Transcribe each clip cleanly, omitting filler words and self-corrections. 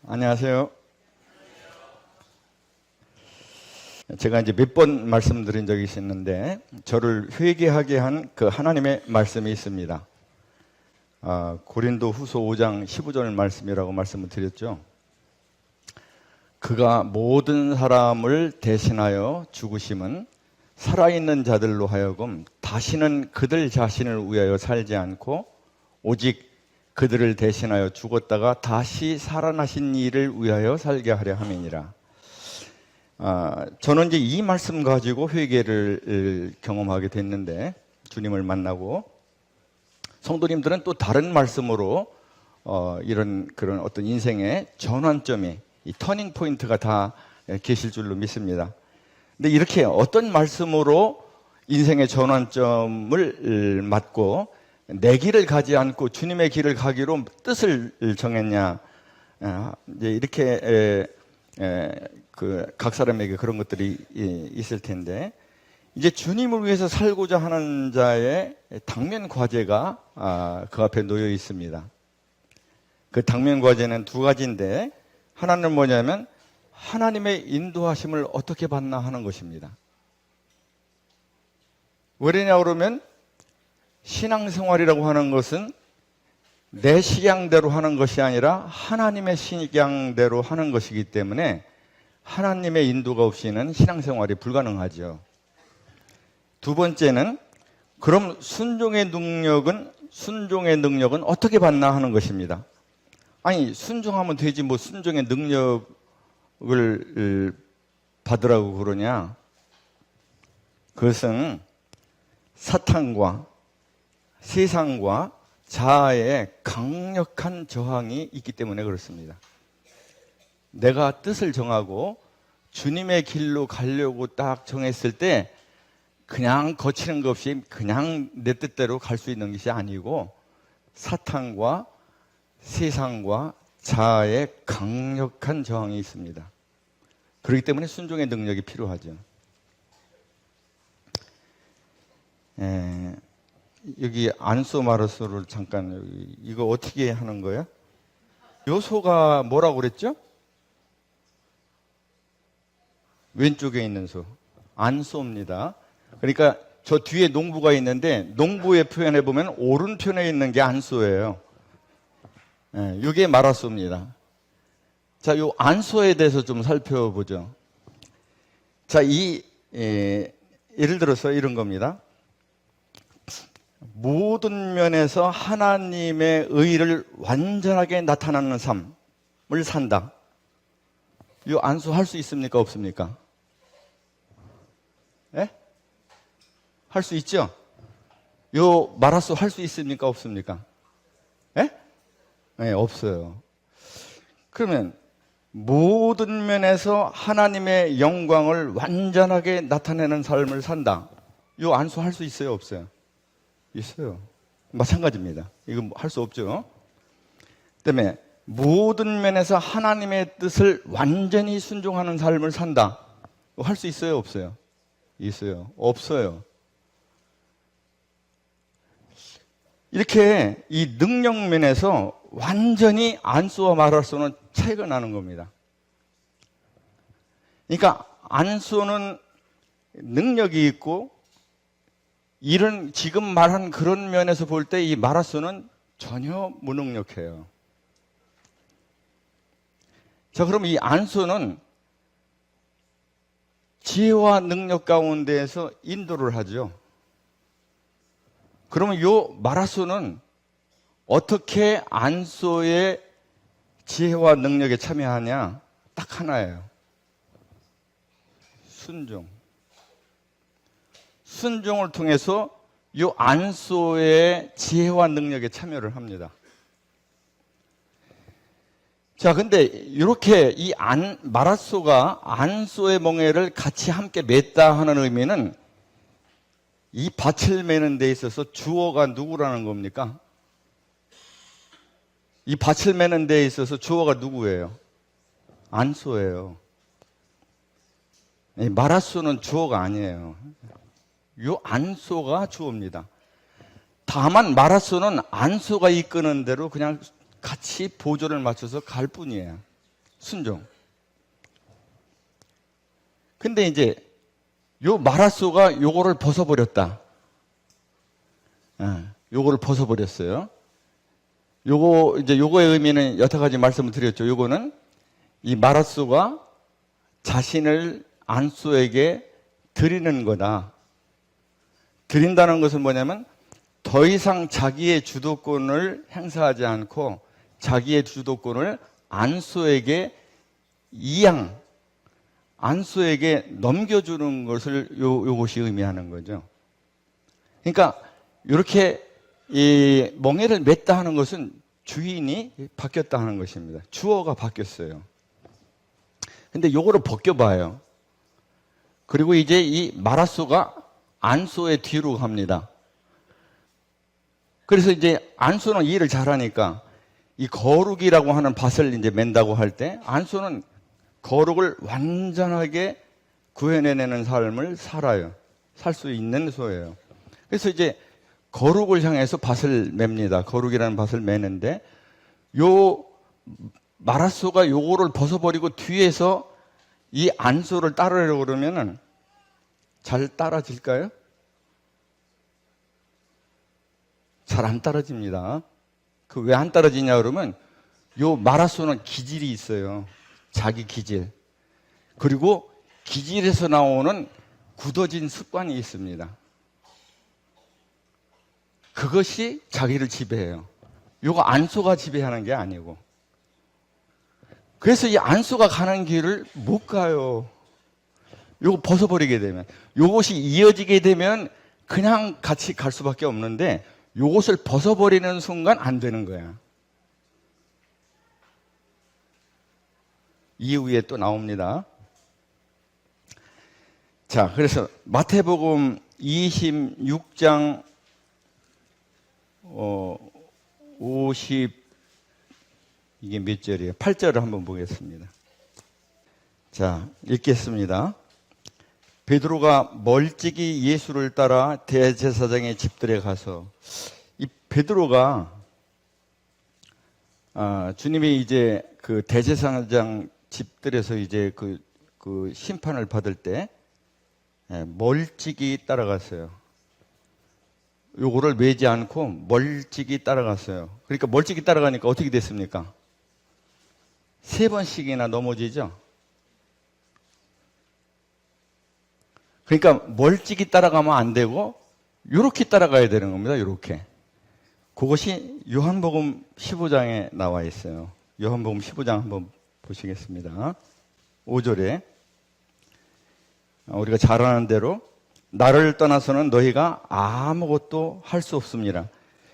안녕하세요. 제가 이제 몇 번 말씀드린 적이 있었는데 저를 회개하게 한 그 하나님의 말씀이 있습니다. 고린도 후서 5장 15절 말씀이라고 말씀을 드렸죠. 그가 모든 사람을 대신하여 죽으심은 살아있는 자들로 하여금 다시는 그들 자신을 위하여 살지 않고 오직 그들을 대신하여 죽었다가 다시 살아나신 이를 위하여 살게 하려 함이니라. 저는 이제 이 말씀 가지고 회개를 경험하게 됐는데, 주님을 만나고, 성도님들은 또 다른 말씀으로 이런 그런 어떤 인생의 전환점이, 이 터닝 포인트가 다 계실 줄로 믿습니다. 근데 이렇게 어떤 말씀으로 인생의 전환점을 맞고 내 길을 가지 않고 주님의 길을 가기로 뜻을 정했냐, 이제 이렇게 각 사람에게 그런 것들이 있을 텐데, 이제 주님을 위해서 살고자 하는 자의 당면 과제가 그 앞에 놓여 있습니다. 그 당면 과제는 두 가지인데, 하나는 뭐냐면 하나님의 인도하심을 어떻게 받나 하는 것입니다. 왜냐 그러면 신앙생활이라고 하는 것은 내 식양대로 하는 것이 아니라 하나님의 식양대로 하는 것이기 때문에 하나님의 인도가 없이는 신앙생활이 불가능하죠. 두 번째는 그럼 순종의 능력은 어떻게 받나 하는 것입니다. 아니, 순종하면 되지 뭐 순종의 능력을 받으라고 그러냐? 그것은 사탄과 세상과 자아의 강력한 저항이 있기 때문에 그렇습니다. 내가 뜻을 정하고 주님의 길로 가려고 딱 정했을 때 그냥 거치는 것 없이 그냥 내 뜻대로 갈 수 있는 것이 아니고 사탄과 세상과 자아의 강력한 저항이 있습니다. 그렇기 때문에 순종의 능력이 필요하죠. 여기 안소 마르소를 잠깐, 이거 어떻게 하는 거예요? 요 소가 뭐라고 그랬죠? 왼쪽에 있는 소, 안소입니다. 그러니까 저 뒤에 농부가 있는데 농부의 표현해 보면 오른편에 있는 게 안소예요. 이게 마라소입니다. 자, 요 안소에 대해서 좀 살펴보죠. 자, 예를 들어서 이런 겁니다. 모든 면에서 하나님의 의를 완전하게 나타나는 삶을 산다. 이 안수 할 수 있습니까? 없습니까? 예? 할 수 있죠? 요 마라소 할 수 있습니까? 없습니까? 예? 네, 없어요. 그러면 모든 면에서 하나님의 영광을 완전하게 나타내는 삶을 산다. 요 안수 할 수 있어요? 없어요? 있어요. 마찬가지입니다. 이건 할 수 없죠. 그다음에 모든 면에서 하나님의 뜻을 완전히 순종하는 삶을 산다. 할 수 있어요? 없어요? 있어요. 없어요. 이렇게 이 능력 면에서 완전히 안수와 마라소는 차이가 나는 겁니다. 그러니까 안수는 능력이 있고 이런 지금 말한 그런 면에서 볼 때 이 마라소는 전혀 무능력해요. 자, 그럼 이 안소는 지혜와 능력 가운데에서 인도를 하죠. 그러면 요 마라소는 어떻게 안소의 지혜와 능력에 참여하냐? 딱 하나예요. 순종. 순종을 통해서 요 안소의 지혜와 능력에 참여를 합니다. 자, 근데 이렇게 이 마라소가 안소의 멍에를 같이 함께 맸다 하는 의미는 이 밭을 매는 데 있어서 주어가 누구라는 겁니까? 이 밭을 매는 데 있어서 주어가 누구예요? 안소예요. 마라소는 주어가 아니에요. 요 안소가 주어입니다. 다만 마라소는 안소가 이끄는 대로 그냥 같이 보조를 맞춰서 갈 뿐이에요. 순종. 근데 이제 요 마라소가 요거를 벗어버렸다. 요거를 벗어버렸어요. 요거의 의미는 여러 가지 말씀을 드렸죠. 요거는 이 마라소가 자신을 안소에게 드리는 거다. 드린다는 것은 뭐냐면 더 이상 자기의 주도권을 행사하지 않고 자기의 주도권을 안소에게 안소에게 넘겨주는 것을 요것이 의미하는 거죠. 그러니까 이렇게 이 멍에를 맸다 하는 것은 주인이 바뀌었다 하는 것입니다. 주어가 바뀌었어요. 근데 요거를 벗겨봐요. 그리고 이제 이 마라소가 안소의 뒤로 갑니다. 그래서 이제 안소는 일을 잘하니까 이 거룩이라고 하는 밭을 이제 맨다고 할 때 안소는 거룩을 완전하게 구해내는 삶을 살아요. 살 수 있는 소예요. 그래서 이제 거룩을 향해서 밭을 맵니다. 거룩이라는 밭을 매는데 요 마라소가 요거를 벗어버리고 뒤에서 이 안소를 따르려고 그러면은 잘 따라질까요? 잘 안 따라집니다. 그 왜 안 따라지냐 그러면 요 마라소는 기질이 있어요. 자기 기질. 그리고 기질에서 나오는 굳어진 습관이 있습니다. 그것이 자기를 지배해요. 요거 안소가 지배하는 게 아니고. 그래서 이 안소가 가는 길을 못 가요. 요거 벗어버리게 되면. 요것이 이어지게 되면 그냥 같이 갈 수밖에 없는데 요것을 벗어버리는 순간 안 되는 거야. 이후에 또 나옵니다. 자, 그래서 마태복음 26장 50 이게 몇 절이에요? 8절을 한번 보겠습니다. 자, 읽겠습니다. 베드로가 멀찍이 예수를 따라 대제사장의 집들에 가서 이 베드로가 주님이 이제 그 대제사장 집들에서 이제 그 심판을 받을 때 멀찍이 따라갔어요. 요거를 매지 않고 멀찍이 따라갔어요. 그러니까 멀찍이 따라가니까 어떻게 됐습니까? 3번씩이나 넘어지죠? 그러니까 멀찍이 따라가면 안 되고 요렇게 따라가야 되는 겁니다. 요렇게. 그것이 요한복음 15장에 나와 있어요. 요한복음 15장 한번 보시겠습니다. 5절에 우리가 잘 아는 대로 나를 떠나서는 너희가 아무것도 할 수 없습니다.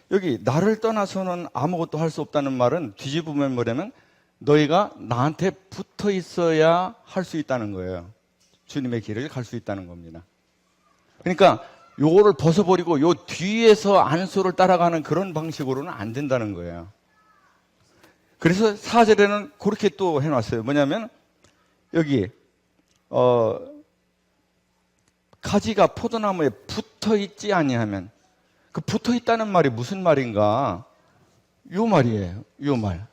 여기 나를 떠나서는 아무것도 할 수 없다는 말은 뒤집으면 뭐냐면 너희가 나한테 붙어 있어야 할 수 있다는 거예요. 주님의 길을 갈 수 있다는 겁니다. 그러니까 요거를 벗어버리고 요 뒤에서 안소를 따라가는 그런 방식으로는 안 된다는 거예요. 그래서 4절에는 그렇게 또 해놨어요. 뭐냐면 여기 가지가 포도나무에 붙어 있지 아니하면 그 붙어 있다는 말이 무슨 말인가? 요 말이에요. 요 말.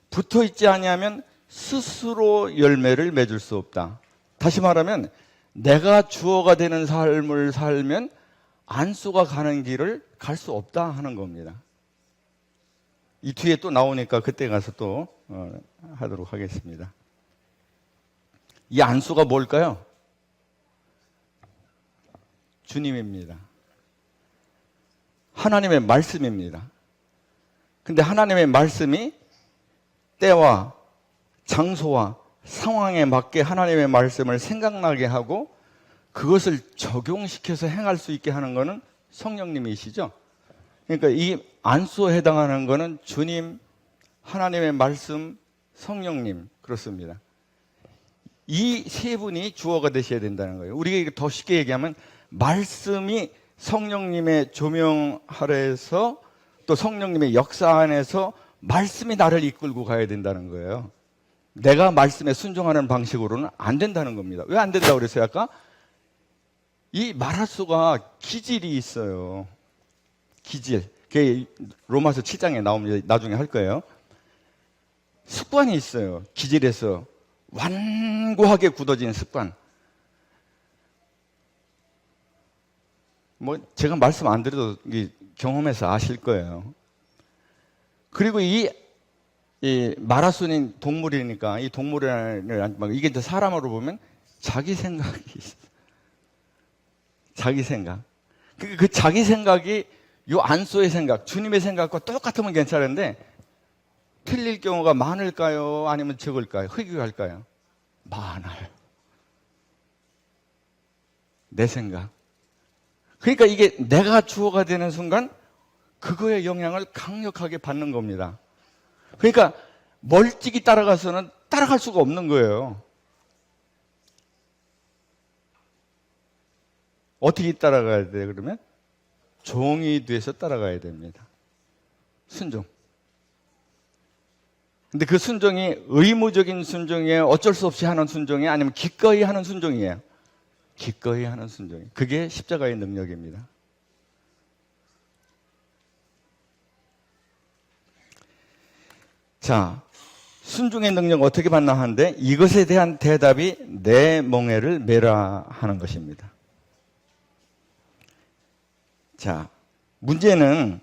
붙어 있지 아니하면 스스로 열매를 맺을 수 없다. 다시 말하면 내가 주어가 되는 삶을 살면 안소가 가는 길을 갈 수 없다 하는 겁니다. 이 뒤에 또 나오니까 그때 가서 또 하도록 하겠습니다. 이 안소가 뭘까요? 주님입니다. 하나님의 말씀입니다. 근데 하나님의 말씀이 때와 장소와 상황에 맞게 하나님의 말씀을 생각나게 하고 그것을 적용시켜서 행할 수 있게 하는 것은 성령님이시죠. 그러니까 이 안소에 해당하는 것은 주님, 하나님의 말씀, 성령님 그렇습니다. 이 세 분이 주어가 되셔야 된다는 거예요. 우리가 더 쉽게 얘기하면 말씀이 성령님의 조명 아래에서 또 성령님의 역사 안에서 말씀이 나를 이끌고 가야 된다는 거예요. 내가 말씀에 순종하는 방식으로는 안 된다는 겁니다. 왜 안 된다고 그랬어요? 아까 이 마라소가 기질이 있어요. 기질. 그게 로마서 7장에 나오면 나중에 할 거예요. 습관이 있어요. 기질에서 완고하게 굳어진 습관. 뭐 제가 말씀 안 드려도 경험해서 아실 거예요. 그리고 이 마라손인 동물이니까 이 동물을 이게 이제 사람으로 보면 자기 생각이 있어. 자기 생각. 그 자기 생각이 요 안소의 생각, 주님의 생각과 똑같으면 괜찮은데 틀릴 경우가 많을까요? 아니면 적을까요? 획일할까요? 많아요. 내 생각. 그러니까 이게 내가 주어가 되는 순간 그거의 영향을 강력하게 받는 겁니다. 그러니까 멀찍이 따라가서는 따라갈 수가 없는 거예요. 어떻게 따라가야 돼요, 그러면? 종이 돼서 따라가야 됩니다. 순종. 근데 그 순종이 의무적인 순종이에요? 어쩔 수 없이 하는 순종이에요? 아니면 기꺼이 하는 순종이에요? 기꺼이 하는 순종이에요. 그게 십자가의 능력입니다. 자, 순종의 능력 어떻게 받나 하는데 이것에 대한 대답이 내 멍에를 메라 하는 것입니다. 자, 문제는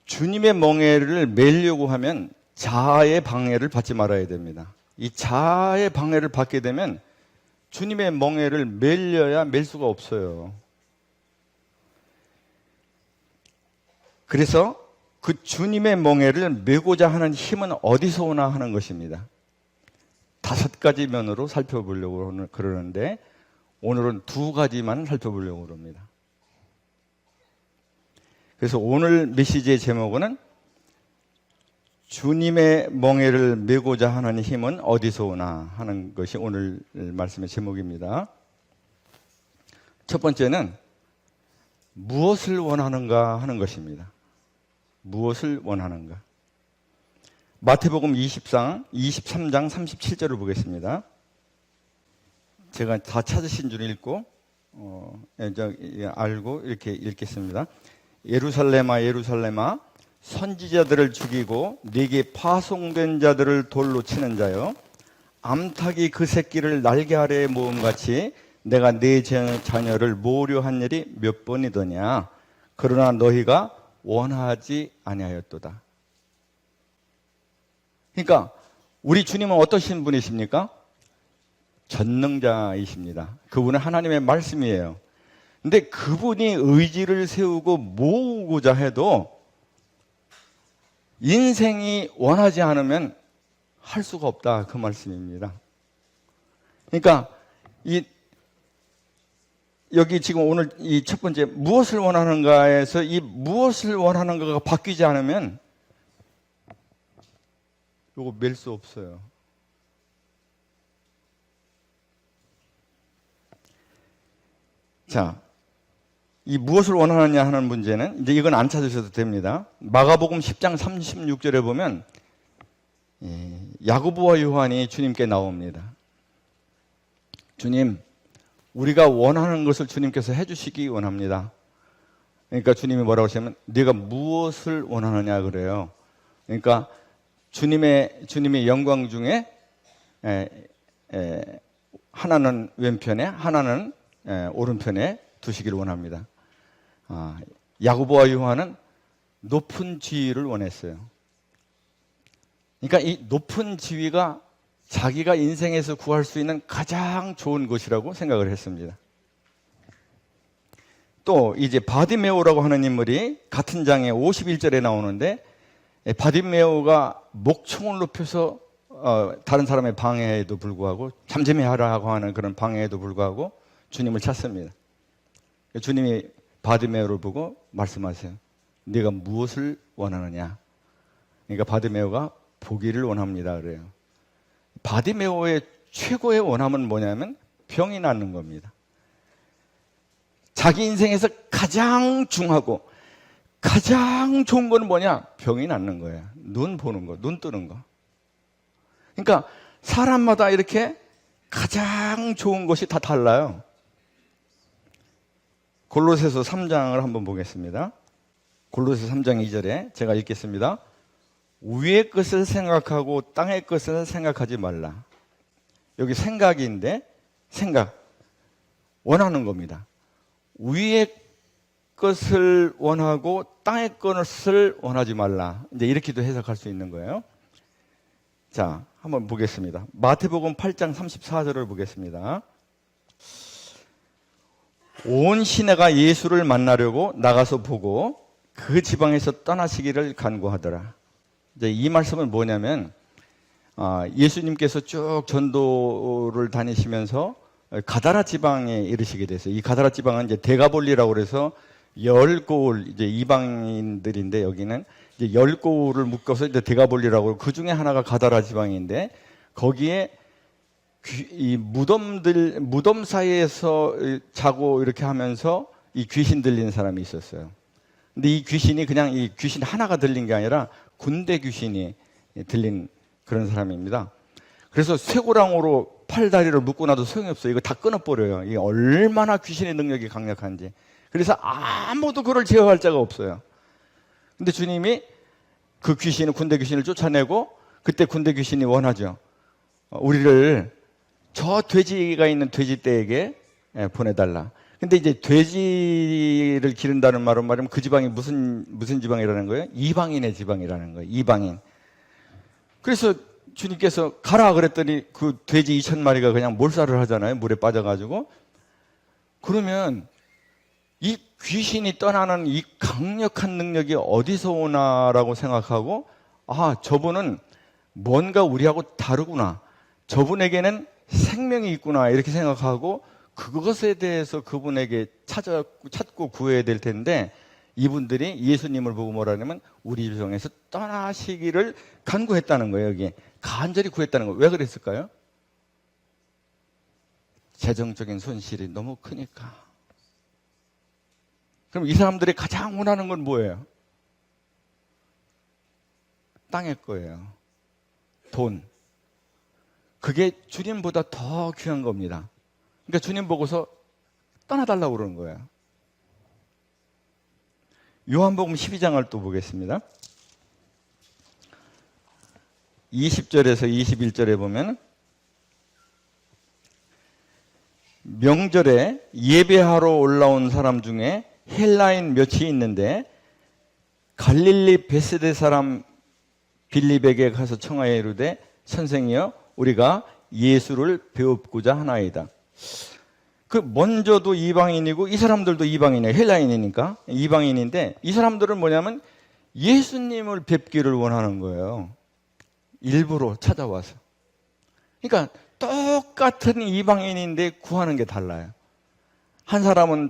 주님의 멍에를 메려고 하면 자아의 방해를 받지 말아야 됩니다. 이 자아의 방해를 받게 되면 주님의 멍에를 메려야 멜 수가 없어요. 그래서 그 주님의 멍에를 메고자 하는 힘은 어디서 오나 하는 것입니다. 5가지 면으로 살펴보려고 그러는데 오늘은 2가지만 살펴보려고 합니다. 그래서 오늘 메시지의 제목은 주님의 멍에를 메고자 하는 힘은 어디서 오나 하는 것이 오늘 말씀의 제목입니다. 첫 번째는 무엇을 원하는가 하는 것입니다. 무엇을 원하는가? 마태복음 23장 37절을 보겠습니다. 제가 다 찾으신 줄 읽고 알고 이렇게 읽겠습니다. 예루살렘아 예루살렘아 선지자들을 죽이고 네게 파송된 자들을 돌로 치는 자여 암탉이 그 새끼를 날개 아래에 모음같이 내가 네 자녀를 모려한 일이 몇 번이더냐. 그러나 너희가 원하지 아니하였도다. 그러니까 우리 주님은 어떠신 분이십니까? 전능자이십니다. 그분은 하나님의 말씀이에요. 근데 그분이 의지를 세우고 모으고자 해도 인생이 원하지 않으면 할 수가 없다. 그 말씀입니다. 그러니까 여기 지금 오늘 이 첫 번째 무엇을 원하는가에서 이 무엇을 원하는가가 바뀌지 않으면 이거 멜 수 없어요. 자, 이 무엇을 원하느냐 하는 문제는 이제 이건 안 찾으셔도 됩니다. 마가복음 10장 36절에 보면 야고보와 요한이 주님께 나옵니다. 주님, 우리가 원하는 것을 주님께서 해주시기 원합니다. 그러니까 주님이 뭐라고 하시냐면 네가 무엇을 원하느냐 그래요. 그러니까 주님의 영광 중에 하나는 왼편에 하나는 오른편에 두시기를 원합니다. 야고보와 요한은 높은 지위를 원했어요. 그러니까 이 높은 지위가 자기가 인생에서 구할 수 있는 가장 좋은 것이라고 생각을 했습니다. 또 이제 바디메오라고 하는 인물이 같은 장에 51절에 나오는데 바디메오가 목청을 높여서 다른 사람의 방해에도 불구하고 잠잠히 하라고 하는 그런 방해에도 불구하고 주님을 찾습니다. 주님이 바디메오를 보고 말씀하세요. 네가 무엇을 원하느냐? 그러니까 바디메오가 보기를 원합니다 그래요. 바디메오의 최고의 원함은 뭐냐면 병이 낫는 겁니다. 자기 인생에서 가장 중하고 가장 좋은 건 뭐냐? 병이 낫는 거야. 눈 보는 거, 눈 뜨는 거. 그러니까 사람마다 이렇게 가장 좋은 것이 다 달라요. 골로새서 3장을 한번 보겠습니다. 골로새 3장 2절에 제가 읽겠습니다. 위의 것을 생각하고 땅의 것을 생각하지 말라. 여기 생각인데 생각, 원하는 겁니다. 위의 것을 원하고 땅의 것을 원하지 말라. 이제 이렇게도 해석할 수 있는 거예요. 자, 한번 보겠습니다. 마태복음 8장 34절을 보겠습니다. 온 시내가 예수를 만나려고 나가서 보고 그 지방에서 떠나시기를 간구하더라. 이제 이 말씀은 뭐냐면 예수님께서 쭉 전도를 다니시면서 가다라 지방에 이르시게 됐어요. 이 가다라 지방은 이제 데가볼리라고 그래서 10고을 이제 이방인들인데 여기는 이제 10고을을 묶어서 이제 데가볼리라고 그 중에 하나가 가다라 지방인데 거기에 이 무덤 사이에서 자고 이렇게 하면서 이 귀신 들리는 사람이 있었어요. 근데 이 귀신이 그냥 이 귀신 하나가 들린 게 아니라 군대 귀신이 들린 그런 사람입니다. 그래서 쇠고랑으로 팔다리를 묶고 나도 소용이 없어요. 이거 다 끊어버려요. 이게 얼마나 귀신의 능력이 강력한지. 그래서 아무도 그를 제어할 자가 없어요. 근데 주님이 그 귀신은 군대 귀신을 쫓아내고 그때 군대 귀신이 원하죠. 우리를 저 돼지가 있는 돼지떼에게 보내달라. 근데 이제 돼지를 기른다는 말은 말하면 그 지방이 무슨 지방이라는 거예요? 이방인의 지방이라는 거예요. 이방인. 그래서 주님께서 가라 그랬더니 그 돼지 2,000마리가 그냥 몰살을 하잖아요. 물에 빠져가지고. 그러면 이 귀신이 떠나는 이 강력한 능력이 어디서 오나라고 생각하고 저분은 뭔가 우리하고 다르구나. 저분에게는 생명이 있구나 이렇게 생각하고 그것에 대해서 그분에게 찾고 구해야 될 텐데 이분들이 예수님을 보고 뭐라냐면 우리 중에서 떠나시기를 간구했다는 거예요. 여기 간절히 구했다는 거예요. 왜 그랬을까요? 재정적인 손실이 너무 크니까. 그럼 이 사람들이 가장 원하는 건 뭐예요? 땅의 거예요. 돈. 그게 주님보다 더 귀한 겁니다. 그러니까 주님 보고서 떠나달라고 그러는 거예요. 요한복음 12장을 또 보겠습니다. 20절에서 21절에 보면 명절에 예배하러 올라온 사람 중에 헬라인 몇이 있는데 갈릴리 베세데 사람 빌립에게 가서 청하여 이르되 선생이여 우리가 예수를 배웁고자 하나이다. 그 먼저도 이방인이고 이 사람들도 이방인이에요. 헬라인이니까 이방인인데 이 사람들은 뭐냐면 예수님을 뵙기를 원하는 거예요. 일부러 찾아와서. 그러니까 똑같은 이방인인데 구하는 게 달라요. 한 사람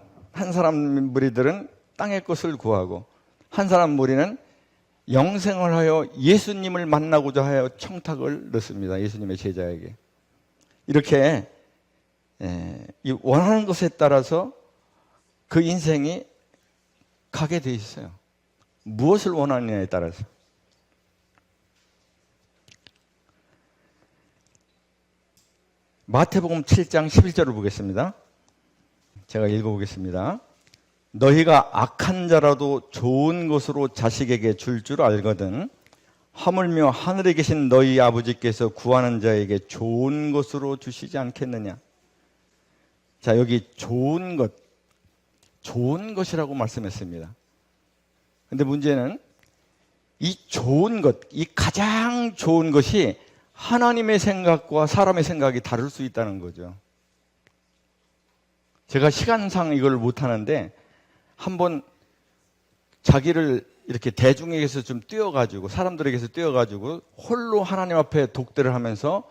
무리들은 땅의 것을 구하고 한 사람 무리는 영생을 하여 예수님을 만나고자 하여 청탁을 넣습니다. 예수님의 제자에게. 이렇게 원하는 것에 따라서 그 인생이 가게 돼 있어요. 무엇을 원하느냐에 따라서. 마태복음 7장 11절을 보겠습니다. 제가 읽어보겠습니다. 너희가 악한 자라도 좋은 것으로 자식에게 줄 줄 알거든 하물며 하늘에 계신 너희 아버지께서 구하는 자에게 좋은 것으로 주시지 않겠느냐. 자, 여기 좋은 것이라고 말씀했습니다. 근데 문제는 이 좋은 것, 이 가장 좋은 것이 하나님의 생각과 사람의 생각이 다를 수 있다는 거죠. 제가 시간상 이걸 못하는데 한번 자기를 이렇게 대중에게서 좀 띄워가지고 사람들에게서 띄워가지고 홀로 하나님 앞에 독대를 하면서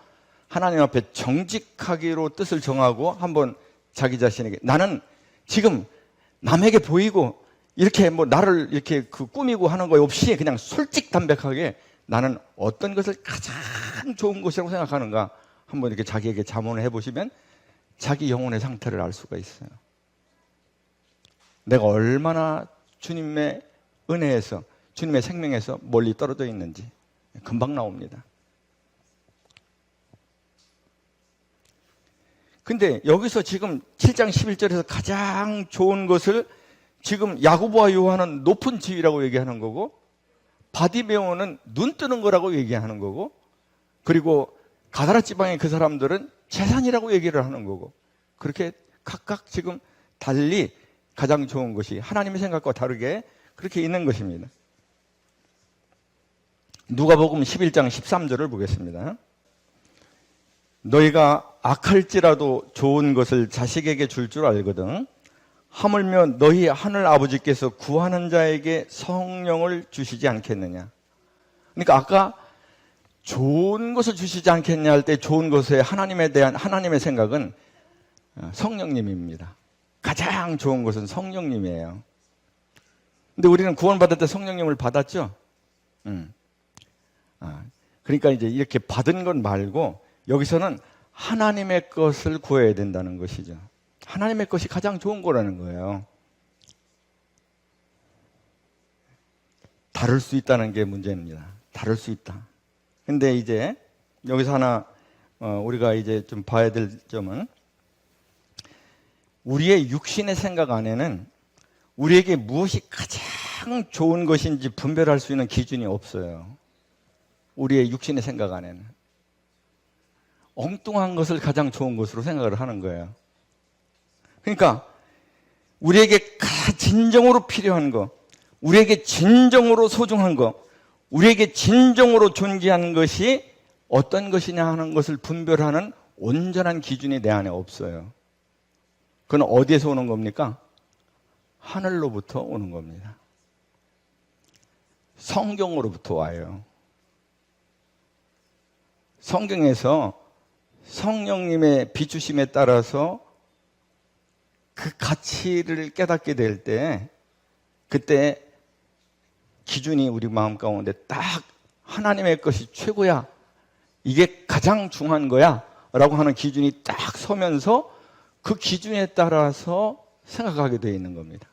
하나님 앞에 정직하기로 뜻을 정하고 한번 자기 자신에게 나는 지금 남에게 보이고 이렇게 뭐 나를 이렇게 꾸미고 하는 거 없이 그냥 솔직담백하게 나는 어떤 것을 가장 좋은 것이라고 생각하는가 한번 이렇게 자기에게 자문을 해보시면 자기 영혼의 상태를 알 수가 있어요. 내가 얼마나 주님의 은혜에서 주님의 생명에서 멀리 떨어져 있는지 금방 나옵니다. 근데 여기서 지금 7장 11절에서 가장 좋은 것을 지금 야고보와 요한은 높은 지위라고 얘기하는 거고, 바디메오는 눈 뜨는 거라고 얘기하는 거고, 그리고 가다라 지방의 그 사람들은 재산이라고 얘기를 하는 거고, 그렇게 각각 지금 달리 가장 좋은 것이 하나님의 생각과 다르게 그렇게 있는 것입니다. 누가복음 11장 13절을 보겠습니다. 너희가 악할지라도 좋은 것을 자식에게 줄 줄 알거든 하물며 너희 하늘 아버지께서 구하는 자에게 성령을 주시지 않겠느냐. 그러니까 아까 좋은 것을 주시지 않겠냐 할 때 좋은 것에 하나님에 대한 하나님의 생각은 성령님입니다. 가장 좋은 것은 성령님이에요. 근데 우리는 구원받을 때 성령님을 받았죠? 그러니까 이제 이렇게 받은 것 말고 여기서는 하나님의 것을 구해야 된다는 것이죠. 하나님의 것이 가장 좋은 거라는 거예요. 다를 수 있다는 게 문제입니다. 다를 수 있다. 근데 이제 여기서 하나 우리가 이제 좀 봐야 될 점은 우리의 육신의 생각 안에는 우리에게 무엇이 가장 좋은 것인지 분별할 수 있는 기준이 없어요. 우리의 육신의 생각 안에는. 엉뚱한 것을 가장 좋은 것으로 생각을 하는 거예요. 그러니까 우리에게 진정으로 필요한 것, 우리에게 진정으로 소중한 것, 우리에게 진정으로 존귀한 것이 어떤 것이냐 하는 것을 분별하는 온전한 기준이 내 안에 없어요. 그건 어디에서 오는 겁니까? 하늘로부터 오는 겁니다. 성경으로부터 와요. 성경에서 성령님의 비추심에 따라서 그 가치를 깨닫게 될 때, 그때 기준이 우리 마음 가운데 딱 하나님의 것이 최고야, 이게 가장 중요한 거야 라고 하는 기준이 딱 서면서 그 기준에 따라서 생각하게 되어 있는 겁니다.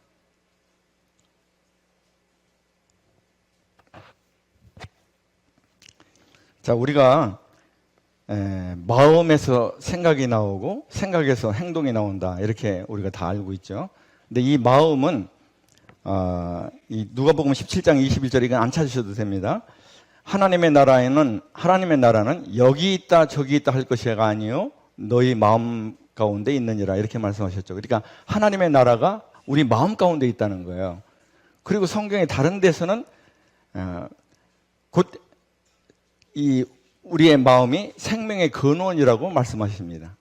자, 우리가 마음에서 생각이 나오고 생각에서 행동이 나온다, 이렇게 우리가 다 알고 있죠. 근데 이 마음은 이 누가복음 17장 21절, 이건 안 찾으셔도 됩니다. 하나님의 나라는 여기 있다 저기 있다 할 것이가 아니요 너희 마음 가운데 있느니라, 이렇게 말씀하셨죠. 그러니까 하나님의 나라가 우리 마음 가운데 있다는 거예요. 그리고 성경의 다른 데서는 곧 이 우리의 마음이 생명의 근원이라고 말씀하십니다.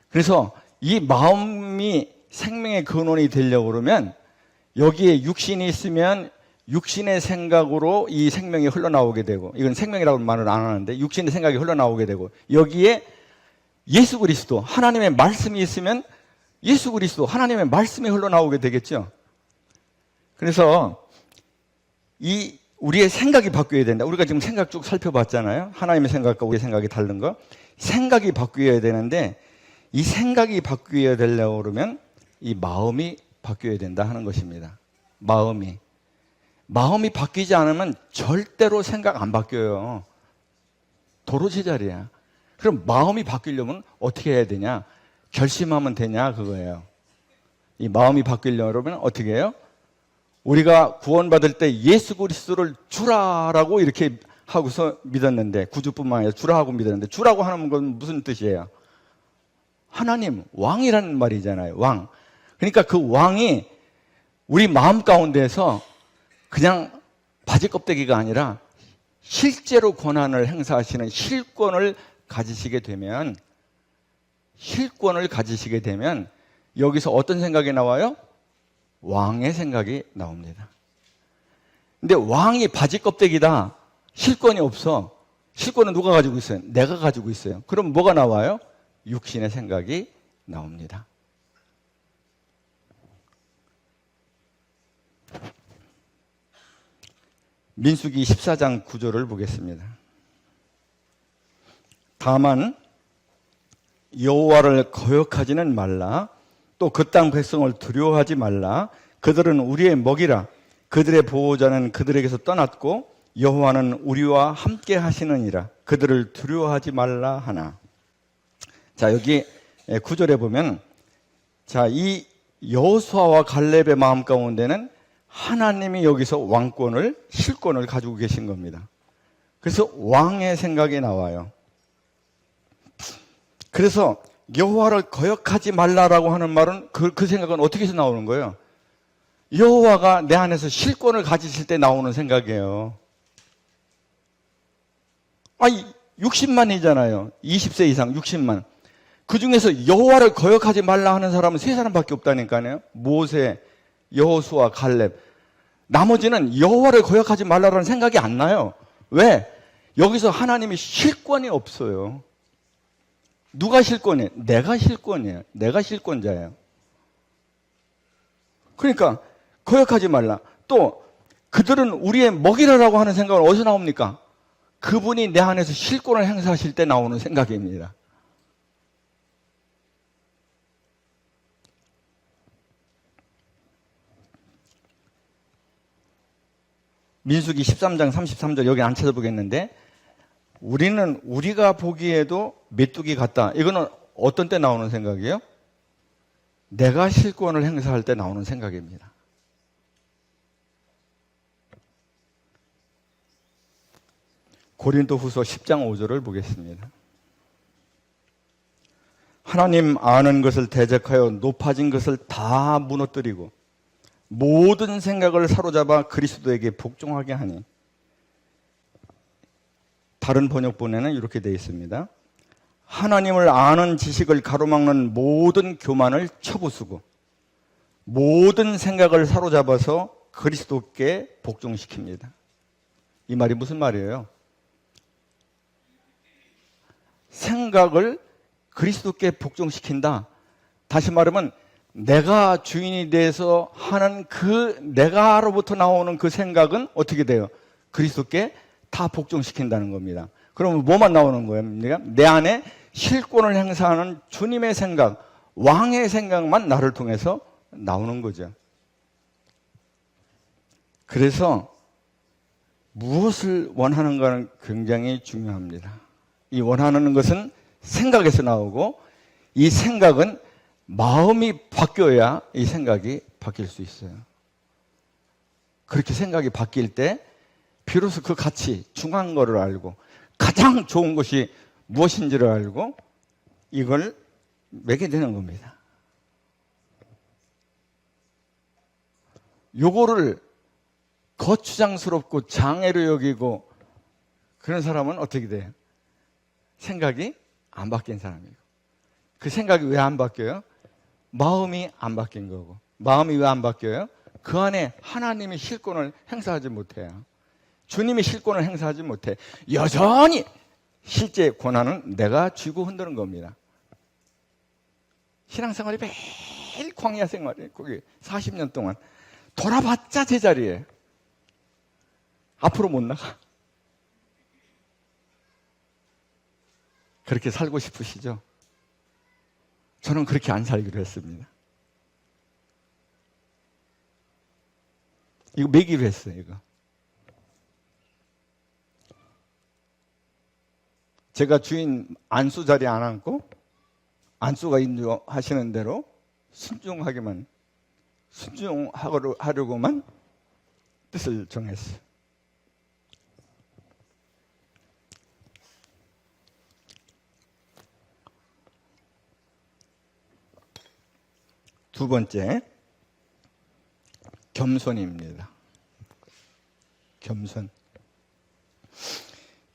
그래서 이 마음이 생명의 근원이 되려고 그러면 여기에 육신이 있으면 육신의 생각으로 이 생명이 흘러나오게 되고, 이건 생명이라고 말을 안 하는데 육신의 생각이 흘러나오게 되고, 여기에 예수 그리스도 하나님의 말씀이 있으면 예수 그리스도 하나님의 말씀이 흘러나오게 되겠죠. 그래서 이 우리의 생각이 바뀌어야 된다. 우리가 지금 생각 쭉 살펴봤잖아요. 하나님의 생각과 우리의 생각이 다른 거. 생각이 바뀌어야 되는데 이 생각이 바뀌어야 되려고 그러면 이 마음이 바뀌어야 된다 하는 것입니다. 마음이 바뀌지 않으면 절대로 생각 안 바뀌어요. 도로 제자리야. 그럼 마음이 바뀌려면 어떻게 해야 되냐? 결심하면 되냐, 그거예요. 이 마음이 바뀌려면 어떻게 해요? 우리가 구원받을 때 예수 그리스도를 주라라고 이렇게 하고서 믿었는데, 구주뿐만 아니라 주라고 믿었는데, 주라고 하는 건 무슨 뜻이에요? 하나님, 왕이라는 말이잖아요. 왕. 그러니까 그 왕이 우리 마음 가운데서 그냥 바지 껍데기가 아니라 실제로 권한을 행사하시는 실권을 가지시게 되면 여기서 어떤 생각이 나와요? 왕의 생각이 나옵니다. 근데 왕이 바지 껍데기다, 실권이 없어. 실권은 누가 가지고 있어요? 내가 가지고 있어요. 그럼 뭐가 나와요? 육신의 생각이 나옵니다. 민수기 14장 9절을 보겠습니다. 다만 여호와를 거역하지는 말라. 또 그 땅 백성을 두려워하지 말라. 그들은 우리의 먹이라. 그들의 보호자는 그들에게서 떠났고 여호와는 우리와 함께 하시느니라. 그들을 두려워하지 말라 하나. 자, 여기 9절에 보면, 자, 이 여호수아와 갈렙의 마음 가운데는 하나님이 여기서 왕권을, 실권을 가지고 계신 겁니다. 그래서 왕의 생각이 나와요. 그래서 여호와를 거역하지 말라라고 하는 말은 그 생각은 어떻게 해서 나오는 거예요? 여호와가 내 안에서 실권을 가지실 때 나오는 생각이에요. 60만이잖아요. 20세 이상 60만. 그 중에서 여호와를 거역하지 말라 하는 사람은 3사람밖에 없다니까요. 모세, 여호수아, 갈렙. 나머지는 여호와를 거역하지 말라라는 생각이 안 나요. 왜? 여기서 하나님이 실권이 없어요. 누가 실권이에요? 내가 실권이에요. 내가 실권자예요. 그러니까 거역하지 말라. 또 그들은 우리의 먹이라고 하는 생각은 어디서 나옵니까? 그분이 내 안에서 실권을 행사하실 때 나오는 생각입니다. 민수기 13장 33절 여기 안 찾아보겠는데 우리는 우리가 보기에도 메뚜기 같다. 이거는 어떤 때 나오는 생각이에요? 내가 실권을 행사할 때 나오는 생각입니다. 고린도후서 10장 5절을 보겠습니다. 하나님 아는 것을 대적하여 높아진 것을 다 무너뜨리고 모든 생각을 사로잡아 그리스도에게 복종하게 하니. 다른 번역본에는 이렇게 되어 있습니다. 하나님을 아는 지식을 가로막는 모든 교만을 쳐부수고 모든 생각을 사로잡아서 그리스도께 복종시킵니다. 이 말이 무슨 말이에요? 생각을 그리스도께 복종시킨다. 다시 말하면 내가 주인이 돼서 하는 그 내가로부터 나오는 그 생각은 어떻게 돼요? 그리스도께 다 복종시킨다는 겁니다. 그러면 뭐만 나오는 거예요? 내 안에 실권을 행사하는 주님의 생각, 왕의 생각만 나를 통해서 나오는 거죠. 그래서 무엇을 원하는가는 굉장히 중요합니다. 이 원하는 것은 생각에서 나오고 이 생각은 마음이 바뀌어야 이 생각이 바뀔 수 있어요. 그렇게 생각이 바뀔 때 비로소 그 가치, 중요한 거를 알고 가장 좋은 것이 무엇인지를 알고 이걸 매게 되는 겁니다. 요거를 거추장스럽고 장애로 여기고 그런 사람은 어떻게 돼요? 생각이 안 바뀐 사람이고. 그 생각이 왜 안 바뀌어요? 마음이 안 바뀐 거고. 마음이 왜 안 바뀌어요? 그 안에 하나님이 실권을 행사하지 못해요. 주님이 실권을 행사하지 못해. 여전히 실제 권한은 내가 쥐고 흔드는 겁니다. 신앙생활이 매일 광야 생활이에요. 거기 40년 동안. 돌아봤자 제자리에 앞으로 못 나가. 그렇게 살고 싶으시죠? 저는 그렇게 안 살기로 했습니다. 이거 매기로 했어요, 이거. 제가 주인 안수 자리에 안 앉고 안수가 인도하시는 대로 순종하려고만 뜻을 정했어요. 두 번째, 겸손입니다. 겸손.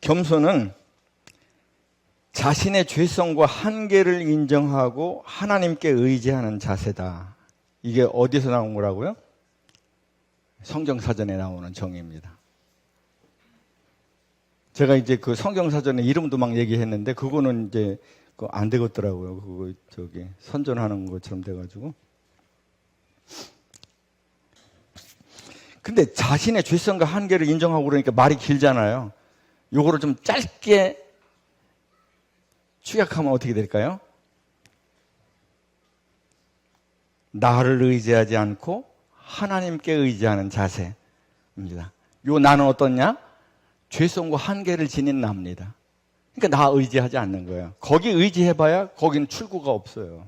겸손은 자신의 죄성과 한계를 인정하고 하나님께 의지하는 자세다. 이게 어디서 나온 거라고요? 성경사전에 나오는 정의입니다. 제가 이제 그 성경사전에 이름도 막 얘기했는데 그거는 이제 안 되겠더라고요. 그거 선전하는 것처럼 돼가지고. 근데 자신의 죄성과 한계를 인정하고 그러니까 말이 길잖아요. 요거를 좀 짧게 축약하면 어떻게 될까요? 나를 의지하지 않고 하나님께 의지하는 자세입니다. 요 나는 어떻냐? 죄성과 한계를 지닌 나입니다. 그러니까 나 의지하지 않는 거예요. 거기 의지해봐야 거기는 출구가 없어요.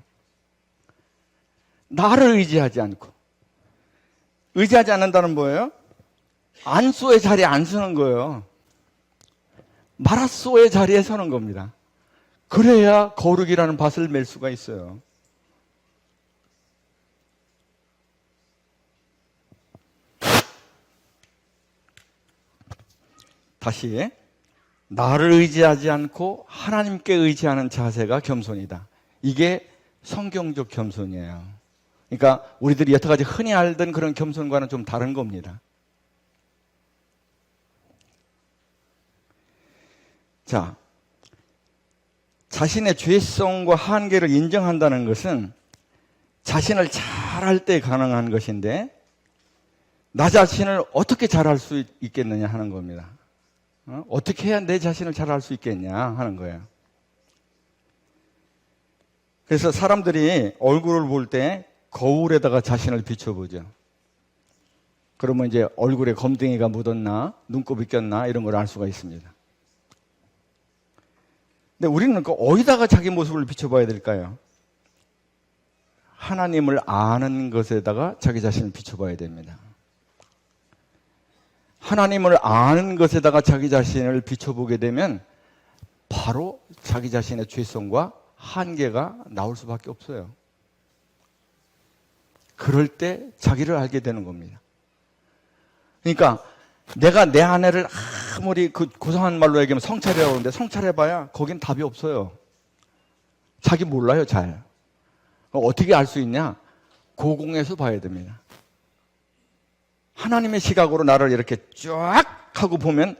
나를 의지하지 않고. 의지하지 않는다는 뭐예요? 안소의 자리에 안 서는 거예요. 마라소의 자리에 서는 겁니다. 그래야 거룩이라는 밭을 맬 수가 있어요. 다시, 나를 의지하지 않고 하나님께 의지하는 자세가 겸손이다. 이게 성경적 겸손이에요. 그러니까 우리들이 여태까지 흔히 알던 그런 겸손과는 좀 다른 겁니다. 자, 자신의 죄성과 한계를 인정한다는 것은 자신을 잘할 때 가능한 것인데 나 자신을 어떻게 잘할 수 있겠느냐 하는 겁니다. 어떻게 해야 내 자신을 잘할 수 있겠냐 하는 거예요. 그래서 사람들이 얼굴을 볼 때 거울에다가 자신을 비춰보죠. 그러면 이제 얼굴에 검댕이가 묻었나 눈곱이 꼈나 이런 걸 알 수가 있습니다. 근데 우리는 어디다가 자기 모습을 비춰봐야 될까요? 하나님을 아는 것에다가 자기 자신을 비춰봐야 됩니다. 하나님을 아는 것에다가 자기 자신을 비춰보게 되면 바로 자기 자신의 죄성과 한계가 나올 수밖에 없어요. 그럴 때 자기를 알게 되는 겁니다. 그러니까 내가 내 아내를 아무리 그 고상한 말로 얘기하면 성찰이라고 하는데 성찰해봐야 거긴 답이 없어요. 자기 몰라요, 잘. 어떻게 알 수 있냐? 고공에서 봐야 됩니다. 하나님의 시각으로 나를 이렇게 쫙 하고 보면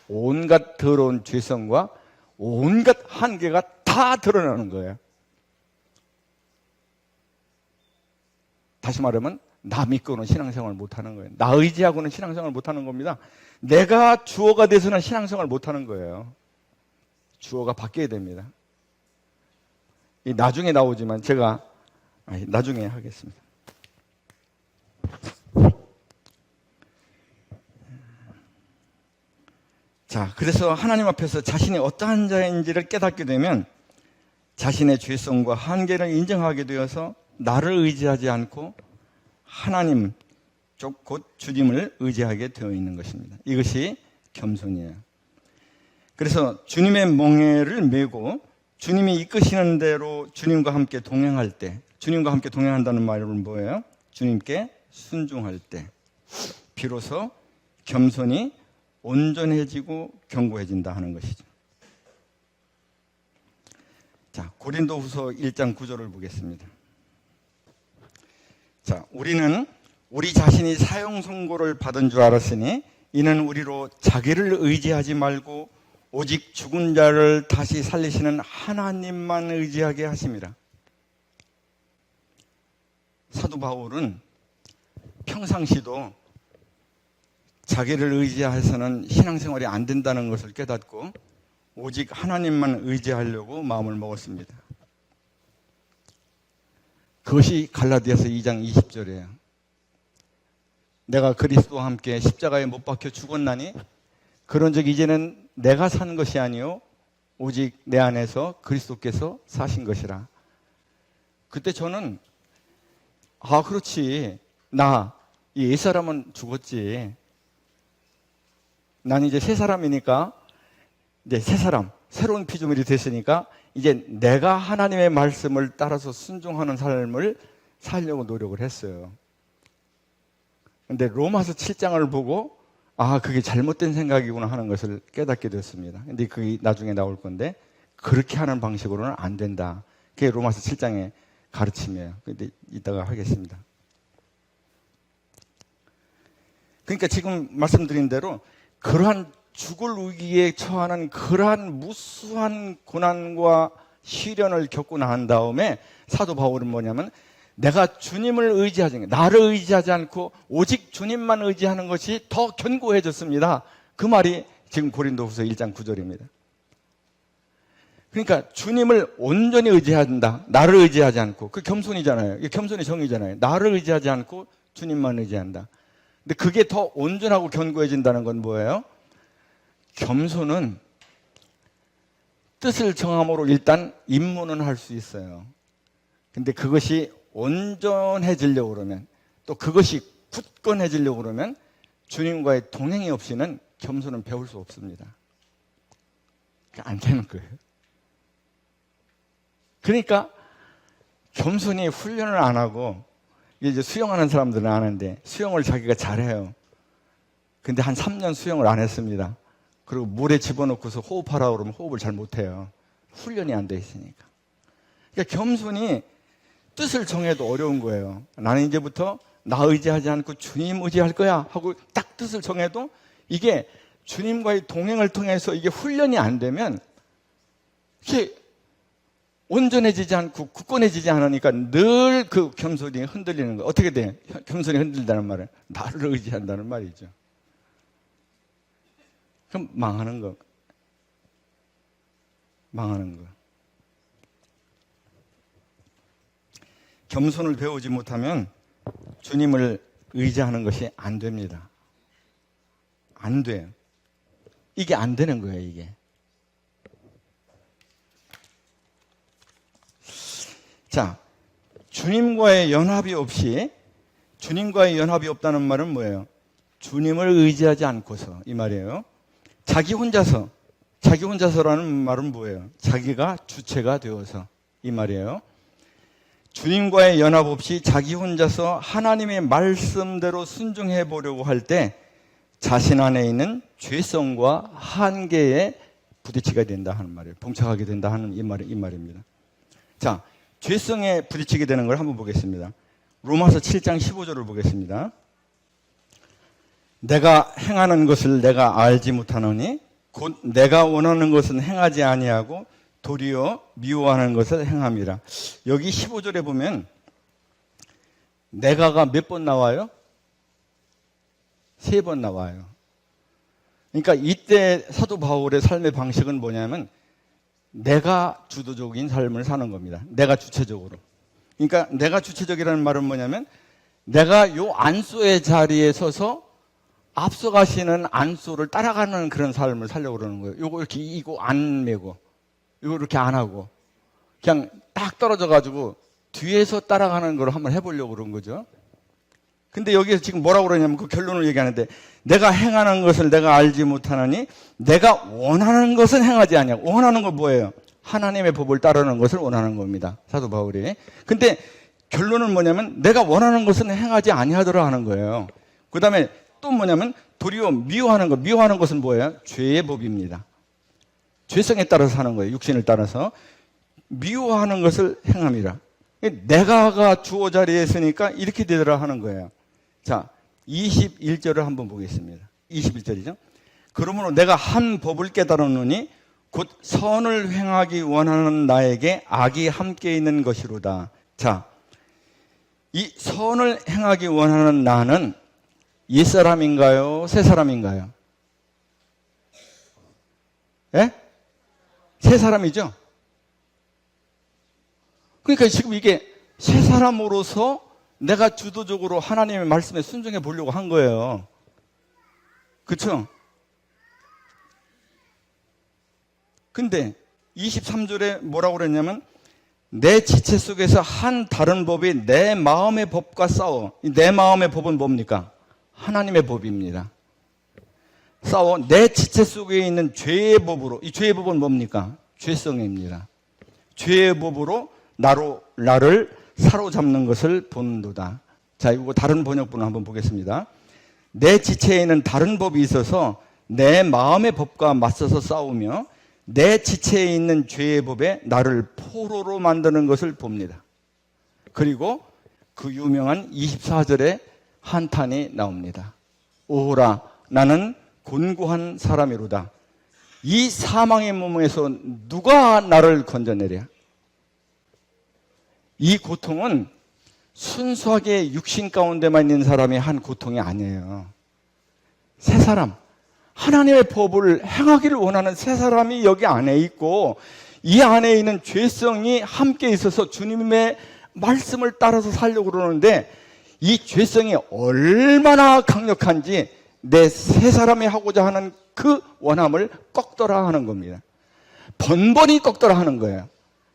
온갖 더러운 죄성과 온갖 한계가 다 드러나는 거예요. 다시 말하면 나 믿고는 신앙생활을 못하는 거예요. 나 의지하고는 신앙생활을 못하는 겁니다. 내가 주어가 돼서는 신앙생활을 못하는 거예요. 주어가 바뀌어야 됩니다. 이 나중에 나오지만 제가 나중에 하겠습니다. 자, 그래서 하나님 앞에서 자신이 어떠한 자인지를 깨닫게 되면 자신의 죄성과 한계를 인정하게 되어서 나를 의지하지 않고 하나님 쪽 곧 주님을 의지하게 되어 있는 것입니다. 이것이 겸손이에요. 그래서 주님의 멍에를 메고 주님이 이끄시는 대로 주님과 함께 동행할 때, 주님과 함께 동행한다는 말은 뭐예요? 주님께 순종할 때 비로소 겸손이 온전해지고 견고해진다 하는 것이죠. 자, 고린도후서 1장 9절을 보겠습니다. 자, 우리는 우리 자신이 사형 선고를 받은 줄 알았으니 이는 우리로 자기를 의지하지 말고 오직 죽은 자를 다시 살리시는 하나님만 의지하게 하심이라. 사도 바울은 평상시도 자기를 의지해서는 신앙생활이 안 된다는 것을 깨닫고 오직 하나님만 의지하려고 마음을 먹었습니다. 그것이 갈라디아서 2장 20절이에요. 내가 그리스도와 함께 십자가에 못 박혀 죽었나니 그런즉 이제는 내가 산 것이 아니요 오직 내 안에서 그리스도께서 사신 것이라. 그때 저는 그렇지, 나 이 옛사람은 죽었지, 난 이제 새 사람이니까, 이제 새 사람, 새로운 피조물이 됐으니까 이제 내가 하나님의 말씀을 따라서 순종하는 삶을 살려고 노력을 했어요. 근데 로마서 7장을 보고 그게 잘못된 생각이구나 하는 것을 깨닫게 됐습니다. 근데 그게 나중에 나올 건데 그렇게 하는 방식으로는 안 된다. 그게 로마서 7장의 가르침이에요. 근데 이따가 하겠습니다. 그러니까 지금 말씀드린 대로 그러한 죽을 위기에 처하는 그러한 무수한 고난과 시련을 겪고 난 다음에 사도 바울은 뭐냐면 내가 주님을 의지하지, 나를 의지하지 않고 오직 주님만 의지하는 것이 더 견고해졌습니다. 그 말이 지금 고린도후서 1장 9절입니다. 그러니까 주님을 온전히 의지한다. 나를 의지하지 않고. 그 겸손이잖아요. 이게 겸손의 정의잖아요. 나를 의지하지 않고 주님만 의지한다. 근데 그게 더 온전하고 견고해진다는 건 뭐예요? 겸손은 뜻을 정함으로 일단 입문은 할 수 있어요. 근데 그것이 온전해지려고 그러면, 또 그것이 굳건해지려고 그러면 주님과의 동행이 없이는 겸손은 배울 수 없습니다. 안 되는 거예요. 그러니까 겸손히 훈련을 안 하고, 이제 수영하는 사람들은 아는데 수영을 자기가 잘해요. 근데 한 3년 수영을 안 했습니다. 그리고 물에 집어넣고서 호흡하라고 그러면 호흡을 잘 못해요. 훈련이 안 돼 있으니까. 그러니까 겸손이 뜻을 정해도 어려운 거예요. 나는 이제부터 나 의지하지 않고 주님 의지할 거야 하고 딱 뜻을 정해도 이게 주님과의 동행을 통해서 이게 훈련이 안 되면 이게 온전해지지 않고 굳건해지지 않으니까 늘 그 겸손이 흔들리는 거예요. 어떻게 돼? 겸손이 흔들린다는 말은 나를 의지한다는 말이죠. 그럼 망하는 거. 망하는 거. 겸손을 배우지 못하면 주님을 의지하는 것이 안 됩니다. 안 돼요. 이게 안 되는 거예요, 이게. 자, 주님과의 연합이 없다는 말은 뭐예요? 주님을 의지하지 않고서, 이 말이에요. 자기 혼자서라는 말은 뭐예요? 자기가 주체가 되어서, 이 말이에요. 주님과의 연합 없이 자기 혼자서 하나님의 말씀대로 순종해 보려고 할 때 자신 안에 있는 죄성과 한계에 부딪히게 된다 하는 말이에요. 봉착하게 된다 하는 이 말입니다. 자, 죄성에 부딪히게 되는 걸 한번 보겠습니다. 로마서 7장 15절을 보겠습니다. 내가 행하는 것을 내가 알지 못하노니 곧 내가 원하는 것은 행하지 아니하고 도리어 미워하는 것을 행함이라. 여기 15절에 보면 내가가 몇 번 나와요? 3번 나와요. 그러니까 이때 사도 바울의 삶의 방식은 뭐냐면 내가 주도적인 삶을 사는 겁니다. 내가 주체적으로. 그러니까 내가 주체적이라는 말은 뭐냐면 내가 요 안소의 자리에 서서 앞서가시는 안소를 따라가는 그런 삶을 살려고 그러는 거예요. 요거 이렇게 이고 안 메고 이거 이렇게 안 하고 그냥 딱 떨어져가지고 뒤에서 따라가는 걸 한번 해보려고 그런 거죠. 근데 여기서 지금 뭐라고 그러냐면 그 결론을 얘기하는데 내가 행하는 것을 내가 알지 못하느니 내가 원하는 것은 행하지 아니하고. 원하는 건 뭐예요? 하나님의 법을 따르는 것을 원하는 겁니다. 사도 바울이. 근데 결론은 뭐냐면 내가 원하는 것은 행하지 아니하더라 하는 거예요. 그 다음에 또 뭐냐면 도리어 미워하는 것. 미워하는 것은 뭐예요? 죄의 법입니다. 죄성에 따라서 사는 거예요. 육신을 따라서. 미워하는 것을 행함이라. 내가가 주어 자리에 있으니까 이렇게 되더라 하는 거예요. 자, 21절을 한번 보겠습니다. 21절이죠. 그러므로 내가 한 법을 깨달았노니 곧 선을 행하기 원하는 나에게 악이 함께 있는 것이로다. 자, 이 선을 행하기 원하는 나는 옛사람인가요? 새사람인가요? 예? 새사람이죠? 그러니까 지금 이게 새사람으로서 내가 주도적으로 하나님의 말씀에 순종해 보려고 한 거예요. 그렇죠? 근데 23절에 뭐라고 그랬냐면 내 지체 속에서 한 다른 법이 내 마음의 법과 싸워. 내 마음의 법은 뭡니까? 하나님의 법입니다. 싸워. 내 지체 속에 있는 죄의 법으로. 이 죄의 법은 뭡니까? 죄성입니다. 죄의 법으로 나를 사로잡는 것을 본도다. 자, 이거 다른 번역본을 한번 보겠습니다. 내 지체에 있는 다른 법이 있어서 내 마음의 법과 맞서서 싸우며 내 지체에 있는 죄의 법에 나를 포로로 만드는 것을 봅니다. 그리고 그 유명한 24절에 한탄이 나옵니다. 오호라, 나는 곤고한 사람이로다. 이 사망의 몸에서 누가 나를 건져내랴? 이 고통은 순수하게 육신 가운데만 있는 사람이 한 고통이 아니에요. 새 사람, 하나님의 법을 행하기를 원하는 새 사람이 여기 안에 있고 이 안에 있는 죄성이 함께 있어서 주님의 말씀을 따라서 살려고 그러는데 이 죄성이 얼마나 강력한지 내 새 사람이 하고자 하는 그 원함을 꺾더라 하는 겁니다. 번번이 꺾더라 하는 거예요.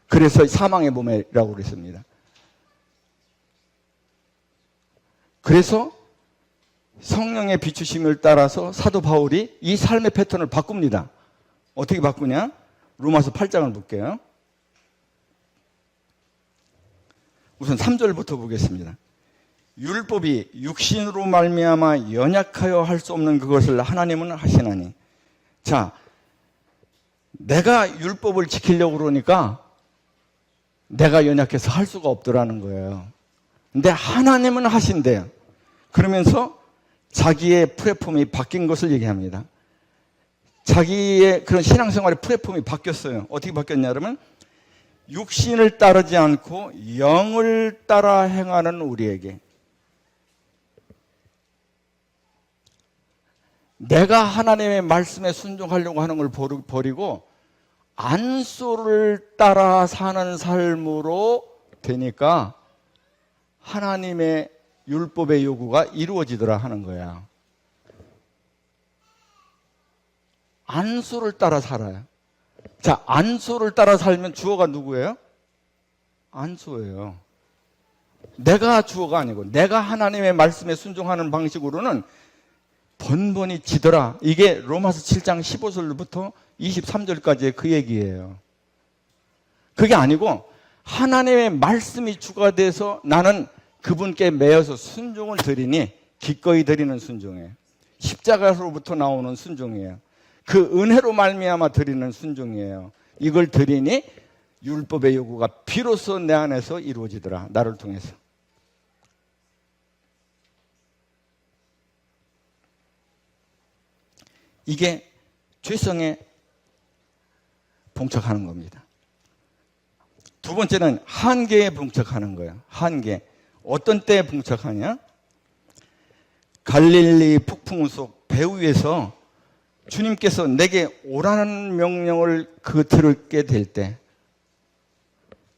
그래서 사망의 몸이라고 그랬습니다. 그래서 성령의 비추심을 따라서 사도 바울이 이 삶의 패턴을 바꿉니다. 어떻게 바꾸냐? 로마서 8장을 볼게요. 우선 3절부터 보겠습니다. 율법이 육신으로 말미암아 연약하여 할 수 없는 그것을 하나님은 하시나니. 자, 내가 율법을 지키려고 그러니까 내가 연약해서 할 수가 없더라는 거예요. 근데 하나님은 하신대요. 그러면서 자기의 플랫폼이 바뀐 것을 얘기합니다. 자기의 그런 신앙생활의 플랫폼이 바뀌었어요. 어떻게 바뀌었냐 그러면 육신을 따르지 않고 영을 따라 행하는 우리에게 내가 하나님의 말씀에 순종하려고 하는 걸 버리고 안소를 따라 사는 삶으로 되니까 하나님의 율법의 요구가 이루어지더라 하는 거야. 안소를 따라 살아요. 자, 안소를 따라 살면 주어가 누구예요? 안소예요. 내가 주어가 아니고 내가 하나님의 말씀에 순종하는 방식으로는 번번이 지더라. 이게 로마서 7장 15절부터 23절까지의 그 얘기예요. 그게 아니고 하나님의 말씀이 주가 돼서 나는 그분께 매여서 순종을 드리니 기꺼이 드리는 순종이에요. 십자가로부터 나오는 순종이에요. 그 은혜로 말미암아 드리는 순종이에요. 이걸 드리니 율법의 요구가 비로소 내 안에서 이루어지더라. 나를 통해서. 이게 죄성에 봉착하는 겁니다. 두 번째는 한계에 봉착하는 거예요. 한계. 어떤 때에 봉착하냐? 갈릴리 폭풍 속 배 위에서 주님께서 내게 오라는 명령을 들게 될 때,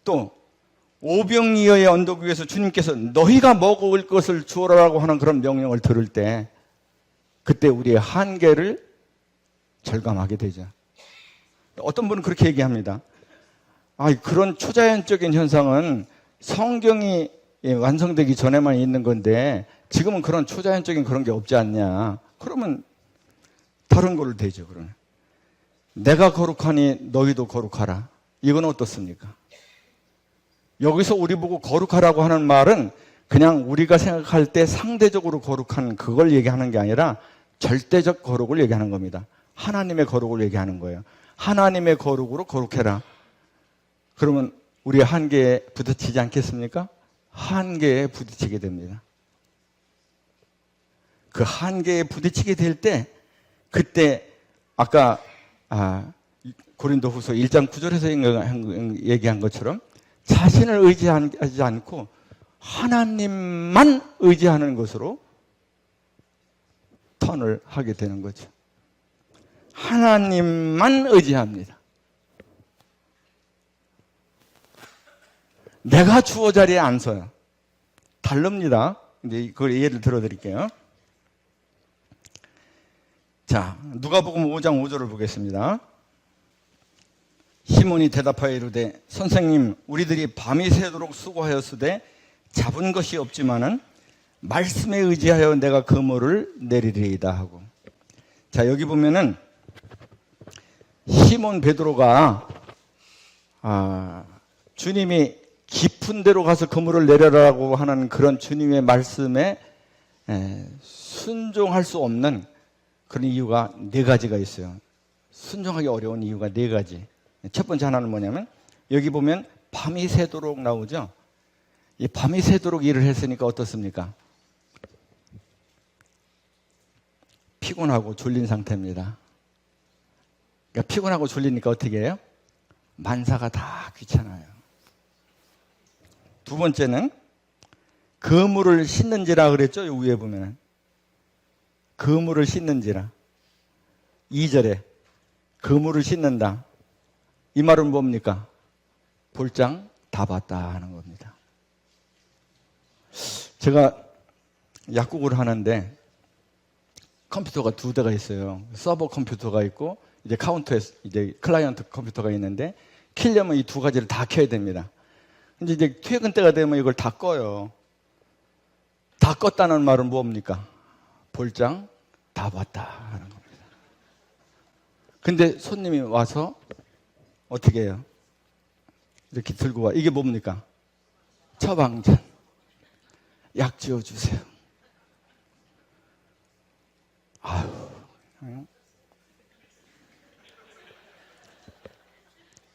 또 오병이어의 언덕 위에서 주님께서 너희가 먹을 것을 주어라라고 하는 그런 명령을 들을 때, 그때 우리의 한계를 절감하게 되죠. 어떤 분은 그렇게 얘기합니다. 그런 초자연적인 현상은 성경이 완성되기 전에만 있는 건데 지금은 그런 초자연적인 그런 게 없지 않냐. 그러면 다른 걸로 되죠. 그러면 내가 거룩하니 너희도 거룩하라. 이건 어떻습니까? 여기서 우리 보고 거룩하라고 하는 말은 그냥 우리가 생각할 때 상대적으로 거룩한 그걸 얘기하는 게 아니라 절대적 거룩을 얘기하는 겁니다. 하나님의 거룩을 얘기하는 거예요. 하나님의 거룩으로 거룩해라. 그러면 우리의 한계에 부딪히지 않겠습니까? 한계에 부딪히게 됩니다. 그 한계에 부딪히게 될 때, 그때 아까 고린도후서 1장 9절에서 얘기한 것처럼 자신을 의지하지 않고 하나님만 의지하는 것으로 턴을 하게 되는 거죠. 하나님만 의지합니다. 내가 주어 자리에 안 서요. 다릅니다. 이제 그걸 예를 들어 드릴게요. 자, 누가복음 5장 5절을 보겠습니다. 시몬이 대답하여 이르되 선생님, 우리들이 밤이 새도록 수고하였으되 잡은 것이 없지만은 말씀에 의지하여 내가 그물을 내리리이다 하고. 자, 여기 보면은 시몬 베드로가 주님이 깊은 데로 가서 그물을 내려라고 하는 그런 주님의 말씀에 순종할 수 없는 그런 이유가 네 가지가 있어요. 순종하기 어려운 이유가 네 가지. 첫 번째 하나는 뭐냐면 여기 보면 밤이 새도록 나오죠. 이 밤이 새도록 일을 했으니까 어떻습니까? 피곤하고 졸린 상태입니다. 그러니까 피곤하고 졸리니까 어떻게 해요? 만사가 다 귀찮아요. 두 번째는 그물을 씻는지라 그랬죠. 요 위에 보면은 그물을 씻는지라. 2절에 그물을 씻는다. 이 말은 뭡니까? 볼장 다 봤다 하는 겁니다. 제가 약국을 하는데 컴퓨터가 두 대가 있어요. 서버 컴퓨터가 있고 이제 카운터에 이제 클라이언트 컴퓨터가 있는데 켜려면 이 두 가지를 다 켜야 됩니다. 근데 이제 퇴근 때가 되면 이걸 다 꺼요. 다 껐다는 말은 뭡니까? 볼장 다 봤다 하는 겁니다. 근데 손님이 와서 어떻게 해요? 이렇게 들고 와. 이게 뭡니까? 처방전. 약 지어주세요. 아유.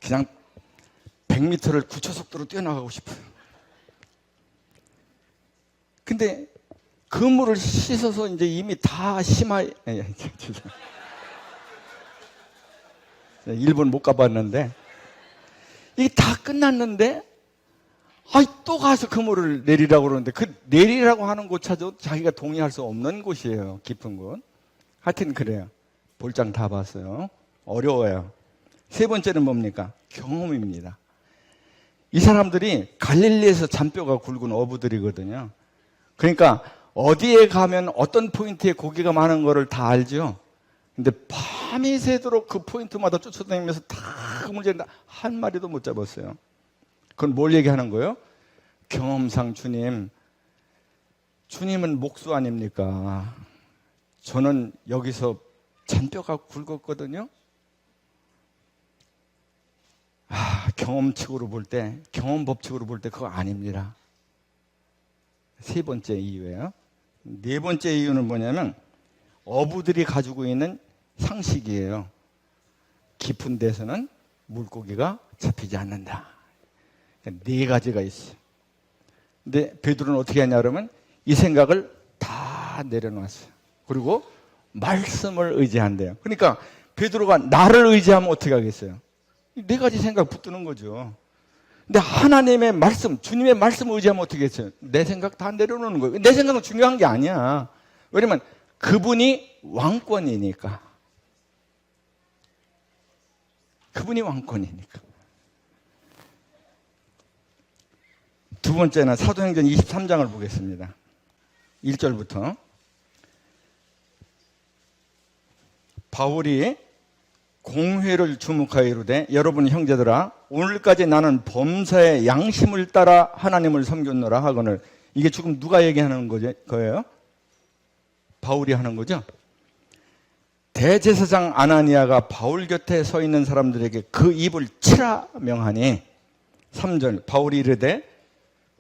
그냥 100m를 9초속도로 뛰어나가고 싶어요. 근데 그 물을 씻어서 이제 이미 다 일본 못 가봤는데 이게 다 끝났는데 또 가서 그 물을 내리라고 그러는데 그 내리라고 하는 곳차도 자기가 동의할 수 없는 곳이에요. 깊은 곳. 하여튼 그래요. 볼장 다 봤어요. 어려워요. 세 번째는 뭡니까? 경험입니다. 이 사람들이 갈릴리에서 잔뼈가 굵은 어부들이거든요. 그러니까 어디에 가면 어떤 포인트에 고기가 많은 거를 다 알죠. 근데 밤이 새도록 그 포인트마다 쫓아다니면서 다 문제인데 한 마리도 못 잡았어요. 그건 뭘 얘기하는 거예요? 경험상 주님은 목수 아닙니까? 저는 여기서 잔뼈가 굵었거든요. 경험 법칙으로 볼 때 그거 아닙니다. 세 번째 이유예요. 네 번째 이유는 뭐냐면 어부들이 가지고 있는 상식이에요. 깊은 데서는 물고기가 잡히지 않는다. 네 가지가 있어요. 근데 베드로는 어떻게 하냐 그러면 이 생각을 다 내려놨어요. 그리고 말씀을 의지한대요. 그러니까 베드로가 나를 의지하면 어떻게 하겠어요? 네 가지 생각 붙드는 거죠. 근데 하나님의 말씀, 주님의 말씀을 의지하면 어떻게 했어요? 내 생각 다 내려놓는 거예요. 내 생각은 중요한 게 아니야. 왜냐면 그분이 왕권이니까. 그분이 왕권이니까. 두 번째는 사도행전 23장을 보겠습니다. 1절부터. 바울이 공회를 주목하여 이르되 여러분 형제들아 오늘까지 나는 범사의 양심을 따라 하나님을 섬겼노라 하거늘. 이게 지금 누가 얘기하는 거예요? 바울이 하는 거죠. 대제사장 아나니아가 바울 곁에 서 있는 사람들에게 그 입을 치라 명하니 3절 바울이 이르되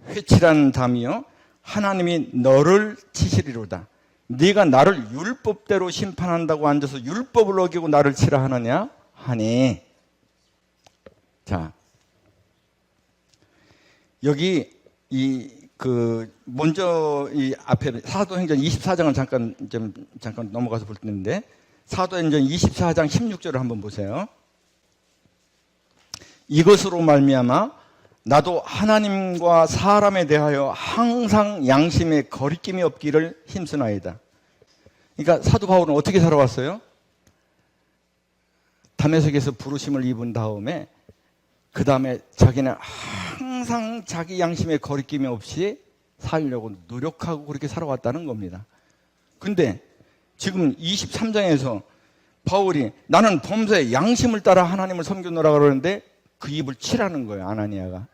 회칠한 담이여 하나님이 너를 치시리로다. 네가 나를 율법대로 심판한다고 앉아서 율법을 어기고 나를 치라 하느냐 하니. 자, 여기 먼저 이 앞에 사도행전 24장을 잠깐 넘어가서 볼 텐데 사도행전 24장 16절을 한번 보세요. 이것으로 말미암아 나도 하나님과 사람에 대하여 항상 양심에 거리낌이 없기를 힘쓰나이다. 그러니까 사도 바울은 어떻게 살아왔어요? 다메섹에서 부르심을 입은 다음에 그 다음에 자기는 항상 자기 양심에 거리낌이 없이 살려고 노력하고 그렇게 살아왔다는 겁니다. 근데 지금 23장에서 바울이 나는 범사의 양심을 따라 하나님을 섬겼노라 그러는데 그 입을 치라는 거예요, 아나니아가.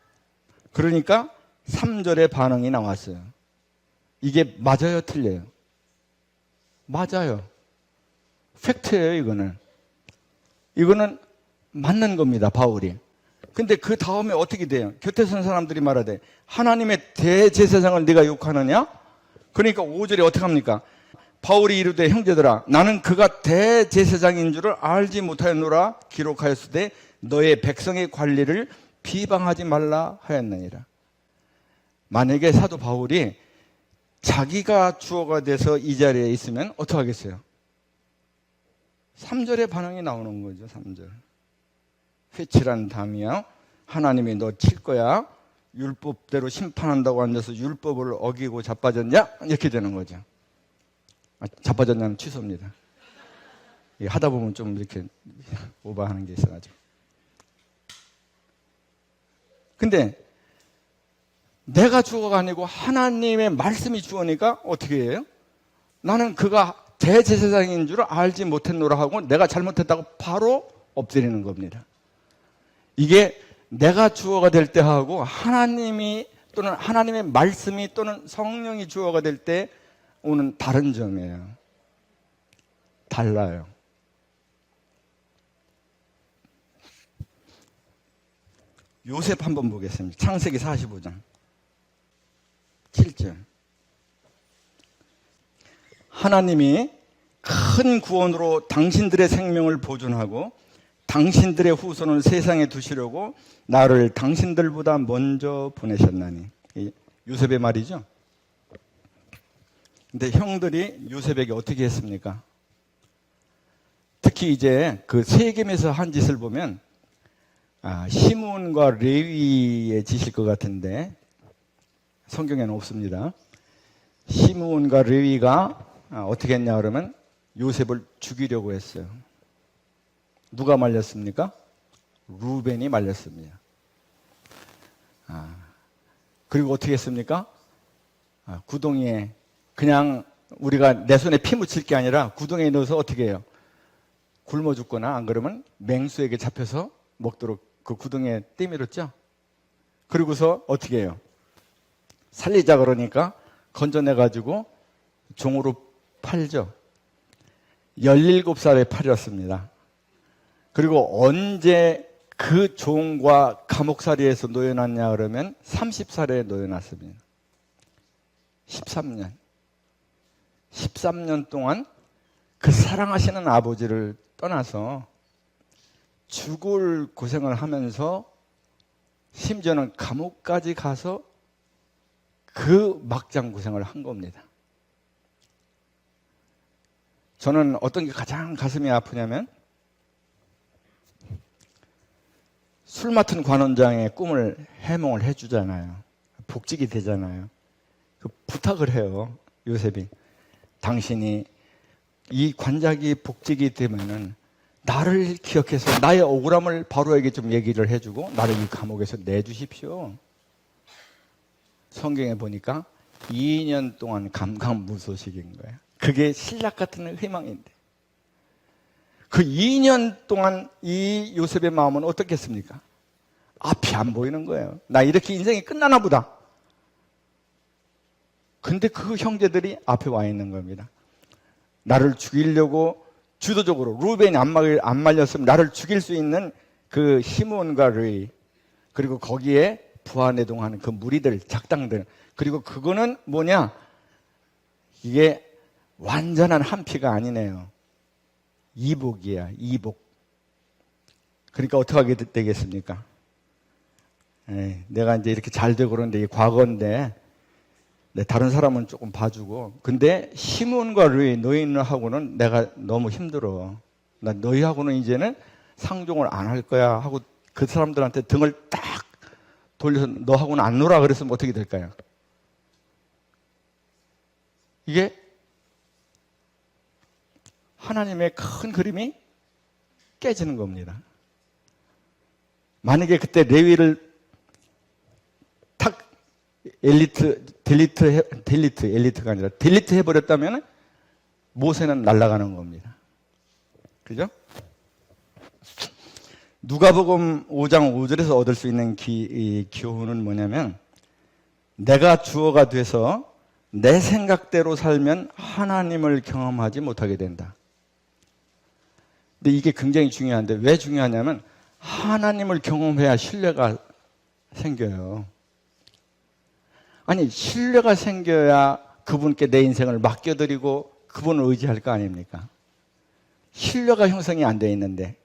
그러니까 3절의 반응이 나왔어요. 이게 맞아요, 틀려요? 맞아요. 팩트예요, 이거는 맞는 겁니다, 바울이. 근데 그 다음에 어떻게 돼요? 곁에 선 사람들이 말하되 하나님의 대제사장을 네가 욕하느냐? 그러니까 5절에 어떻게 합니까? 바울이 이르되 형제들아 나는 그가 대제사장인 줄을 알지 못하였노라 기록하였으되 너의 백성의 관리를 비방하지 말라 하였느니라. 만약에 사도 바울이 자기가 주어가 돼서 이 자리에 있으면 어떻게 하겠어요? 3절의 반응이 나오는 거죠. 3절. 회칠한 담이야. 하나님이 너 칠 거야. 율법대로 심판한다고 앉아서 율법을 어기고 자빠졌냐? 이렇게 되는 거죠. 자빠졌냐는 취소입니다. 하다 보면 좀 이렇게 오버하는 게 있어가지고. 근데 내가 주어가 아니고 하나님의 말씀이 주어니까 어떻게 해요? 나는 그가 대제사장인 줄 알지 못했노라 하고 내가 잘못했다고 바로 엎드리는 겁니다. 이게 내가 주어가 될 때 하고 하나님이 또는 하나님의 말씀이 또는 성령이 주어가 될 때 오는 다른 점이에요. 달라요. 요셉 한번 보겠습니다. 창세기 45장 7절. 하나님이 큰 구원으로 당신들의 생명을 보존하고 당신들의 후손을 세상에 두시려고 나를 당신들보다 먼저 보내셨나니. 요셉의 말이죠. 근데 형들이 요셉에게 어떻게 했습니까? 특히 이제 그 세겜에서 한 짓을 보면 시므온과 레위의 짓일 것 같은데 성경에는 없습니다. 시므온과 레위가 어떻게 했냐 그러면 요셉을 죽이려고 했어요. 누가 말렸습니까? 루벤이 말렸습니다. 그리고 어떻게 했습니까? 구덩이에 그냥 우리가 내 손에 피 묻힐 게 아니라 구덩이에 넣어서 어떻게 해요? 굶어 죽거나 안 그러면 맹수에게 잡혀서 먹도록 그 구덩이에 떼밀었죠. 그리고서 어떻게 해요? 살리자 그러니까 건져내가지고 종으로 팔죠. 17살에 팔렸습니다. 그리고 언제 그 종과 감옥살이에서 놓여놨냐 그러면 30살에 놓여놨습니다. 13년 동안 그 사랑하시는 아버지를 떠나서 죽을 고생을 하면서 심지어는 감옥까지 가서 그 막장 고생을 한 겁니다. 저는 어떤 게 가장 가슴이 아프냐면 술 맡은 관원장의 꿈을 해몽을 해주잖아요. 복직이 되잖아요. 그 부탁을 해요. 요셉이. 당신이 이 관작이 복직이 되면은 나를 기억해서 나의 억울함을 바로에게 좀 얘기를 해주고 나를 이 감옥에서 내주십시오. 성경에 보니까 2년 동안 감감무소식인 거예요. 그게 신락 같은 희망인데 그 2년 동안 이 요셉의 마음은 어떻겠습니까? 앞이 안 보이는 거예요. 나 이렇게 인생이 끝나나 보다. 근데 그 형제들이 앞에 와 있는 겁니다. 나를 죽이려고 주도적으로 루벤이 안 말렸으면 나를 죽일 수 있는 그 시몬과 레위 그리고 거기에 부하내동하는 그 무리들, 작당들 그리고 그거는 뭐냐? 이게 완전한 한 피가 아니네요. 이복이야, 이복. 그러니까 어떻게 하게 되겠습니까? 내가 이제 이렇게 잘 되고 그러는데 이게 과거인데 다른 사람은 조금 봐주고 근데 시몬과 레위 너희하고는 내가 너무 힘들어. 나 너희하고는 이제는 상종을 안 할 거야 하고 그 사람들한테 등을 딱 돌려서 너하고는 안 놀아 그랬으면 어떻게 될까요? 이게 하나님의 큰 그림이 깨지는 겁니다. 만약에 그때 레위를 탁 엘리트가 아니라 딜리트 해버렸다면 모세는 날아가는 겁니다. 그죠? 누가복음 5장 5절에서 얻을 수 있는 교훈은 뭐냐면 내가 주어가 돼서 내 생각대로 살면 하나님을 경험하지 못하게 된다. 근데 이게 굉장히 중요한데 왜 중요하냐면 하나님을 경험해야 신뢰가 생겨요. 아니 신뢰가 생겨야 그분께 내 인생을 맡겨드리고 그분을 의지할 거 아닙니까? 신뢰가 형성이 안 돼 있는데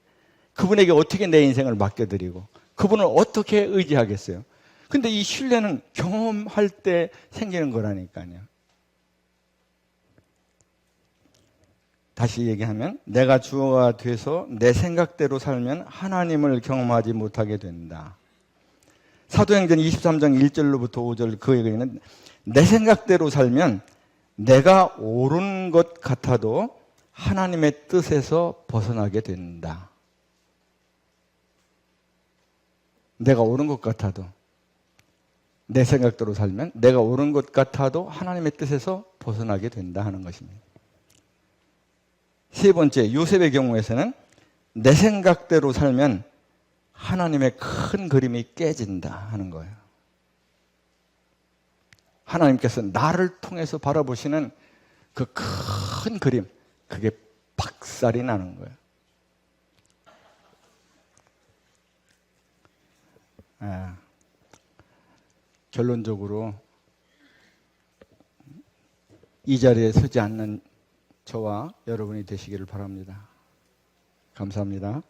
그분에게 어떻게 내 인생을 맡겨드리고 그분을 어떻게 의지하겠어요? 근데 이 신뢰는 경험할 때 생기는 거라니까요. 다시 얘기하면 내가 주어가 돼서 내 생각대로 살면 하나님을 경험하지 못하게 된다. 사도행전 23장 1절로부터 5절 그 얘기는 내 생각대로 살면 내가 옳은 것 같아도 하나님의 뜻에서 벗어나게 된다. 내가 옳은 것 같아도 내 생각대로 살면 내가 옳은 것 같아도 하나님의 뜻에서 벗어나게 된다 하는 것입니다. 세 번째, 요셉의 경우에서는 내 생각대로 살면 하나님의 큰 그림이 깨진다 하는 거예요. 하나님께서 나를 통해서 바라보시는 그 큰 그림, 그게 박살이 나는 거예요. 결론적으로 이 자리에 서지 않는 저와 여러분이 되시기를 바랍니다. 감사합니다.